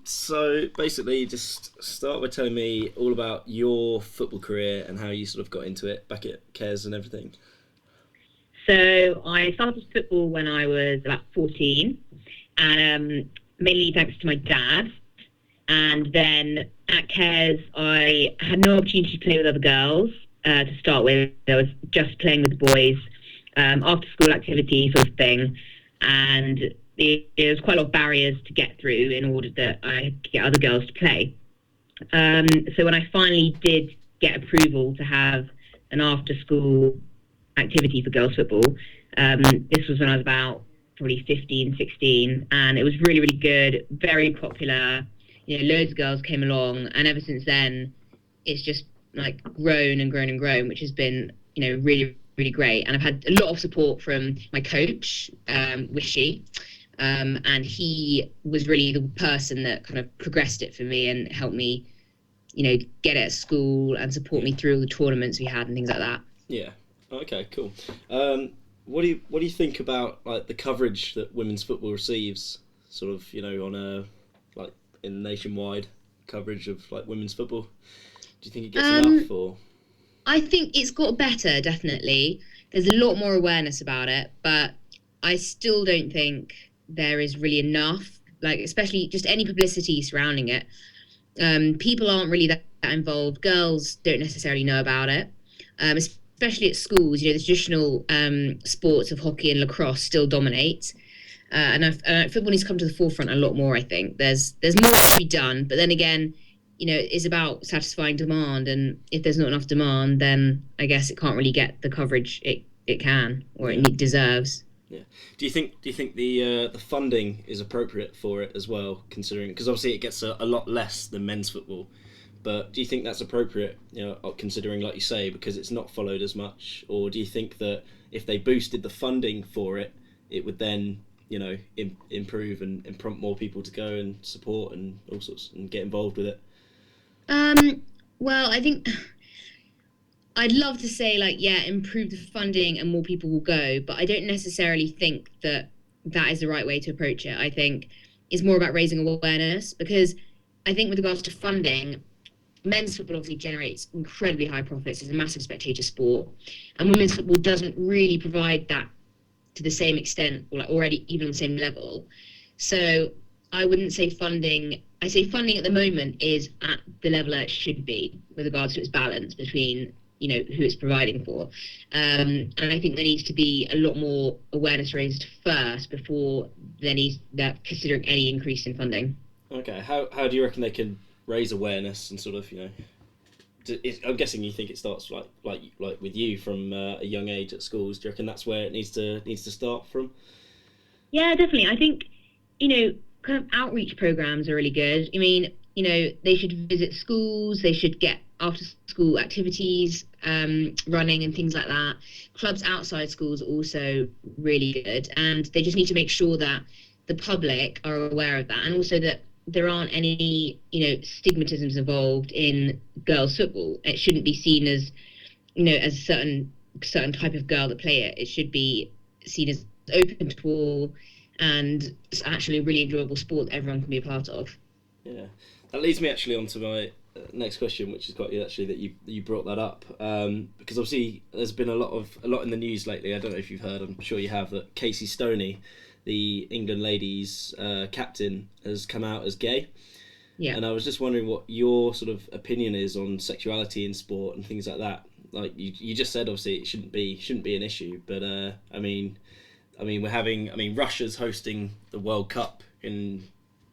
So basically, just start by telling me all about your football career and how you sort of got into it back at Cares and everything. So I started football when I was about 14, and mainly thanks to my dad. And then at Cares, I had no opportunity to play with other girls to start with. I was just playing with the boys, after school activity sort of thing. And there was quite a lot of barriers to get through in order that I could get other girls to play. Um, so when I finally did get approval to have an after school activity for girls football, um, this was when I was about probably 15, 16, and it was really, really good, very popular. Loads of girls came along, and ever since then, it's just like grown and grown and grown, which has been, really, really great. And I've had a lot of support from my coach, Wishy, and he was really the person that kind of progressed it for me and helped me, get it at school and support me through all the tournaments we had and things like that. Yeah. Okay. Cool. What do you think about like the coverage that women's football receives? Sort of, on a like in nationwide coverage of like women's football. Do you think it gets Um, enough or? I think it's got better, definitely. There's a lot more awareness about it, but I still don't think there is really enough, like, especially just any publicity surrounding it. People aren't really that involved. Girls don't necessarily know about it, especially at schools. The traditional sports of hockey and lacrosse still dominate. Football needs to come to the forefront a lot more. I think there's more to be done, but then again, it's about satisfying demand, and if there's not enough demand, then I guess it can't really get the coverage it can or Yeah. it deserves. Yeah. Do you think the funding is appropriate for it as well, considering because obviously it gets a lot less than men's football, but do you think that's appropriate? Considering like you say, because it's not followed as much, or do you think that if they boosted the funding for it, it would then improve and prompt more people to go and support and all sorts and get involved with it? Um, well, I think I'd love to say, like, yeah, improve the funding and more people will go, but I don't necessarily think that that is the right way to approach it. I think it's more about raising awareness, because I think with regards to funding, men's football obviously generates incredibly high profits. It's a massive spectator sport, and women's football doesn't really provide that to the same extent, or like already even on the same level. So I wouldn't say funding. I say funding at the moment is at the level that it should be with regards to its balance between who it's providing for, and I think there needs to be a lot more awareness raised first before there needs that considering any increase in funding. Okay, how do you reckon they can raise awareness and sort of I'm guessing you think it starts like with you from a young age at schools. Do you reckon that's where it needs to start from? Yeah, definitely. I think, kind of outreach programs are really good. I mean, they should visit schools, they should get after school activities running and things like that. Clubs outside schools are also really good. And they just need to make sure that the public are aware of that, and also that there aren't any, stigmatisms involved in girls' football. It shouldn't be seen as, as a certain type of girl that play it. It should be seen as open to all, and it's actually a really enjoyable sport that everyone can be a part of. Yeah, that leads me actually on to my next question, which is quite good actually that you brought that up, because obviously there's been a lot in the news lately. I don't know if you've heard. I'm sure you have that Casey Stoney, the England ladies captain, has come out as gay. Yeah. And I was just wondering what your sort of opinion is on sexuality in sport and things like that. Like you just said, obviously it shouldn't be an issue, but I mean Russia's hosting the World Cup in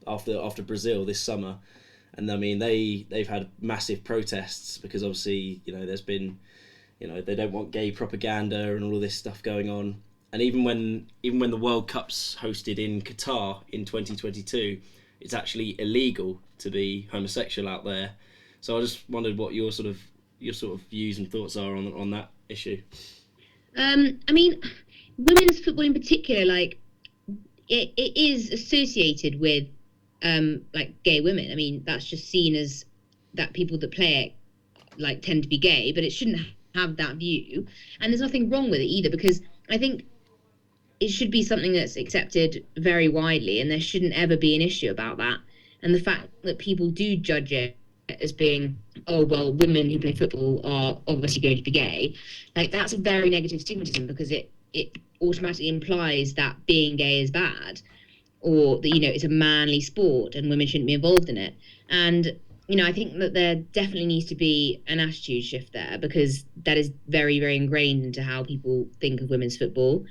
after Brazil this summer, and I mean they've had massive protests because obviously there's been they don't want gay propaganda and all of this stuff going on. And even when the World Cup's hosted in Qatar in 2022, it's actually illegal to be homosexual out there. So I just wondered what your sort of views and thoughts are on that issue. I mean, women's football in particular, like it is associated with like gay women. I mean, that's just seen as that people that play it like tend to be gay, but it shouldn't have that view. And there's nothing wrong with it either, because I think it should be something that's accepted very widely, and there shouldn't ever be an issue about that. And the fact that people do judge it as being, oh, well, women who play football are obviously going to be gay, like that's a very negative stigmatism, because it automatically implies that being gay is bad, or that, it's a manly sport and women shouldn't be involved in it. And I think that there definitely needs to be an attitude shift there, because that is very, very ingrained into how people think of women's football.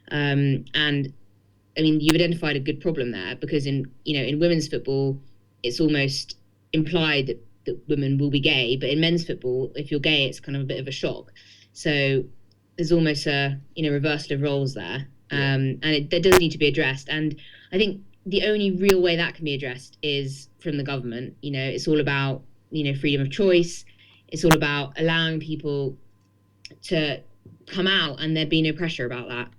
And I mean, you've identified a good problem there, because in women's football, it's almost implied that women will be gay, but in men's football, if you're gay, it's kind of a bit of a shock. So there's almost a reversal of roles there, and that does need to be addressed. And I think the only real way that can be addressed is from the government. It's all about freedom of choice. It's all about allowing people to come out, and there be no pressure about that.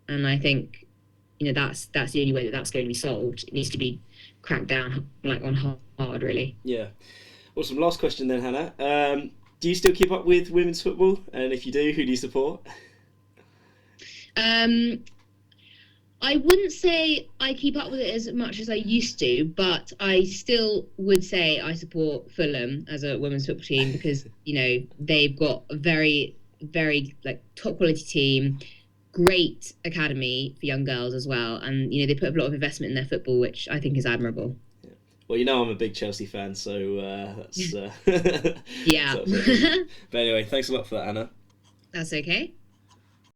And I think that's the only way that that's going to be solved. It needs to be cracked down on hard, really. Yeah. Awesome. Last question then, Hannah. Do you still keep up with women's football? And if you do, who do you support? I wouldn't say I keep up with it as much as I used to, but I still would say I support Fulham as a women's football team, because they've got a very, very top quality team, great academy for young girls as well, and they put a lot of investment in their football, which I think is admirable. Yeah. Well, I'm a big Chelsea fan, so that's yeah. But anyway, thanks a lot for that, Anna. That's okay.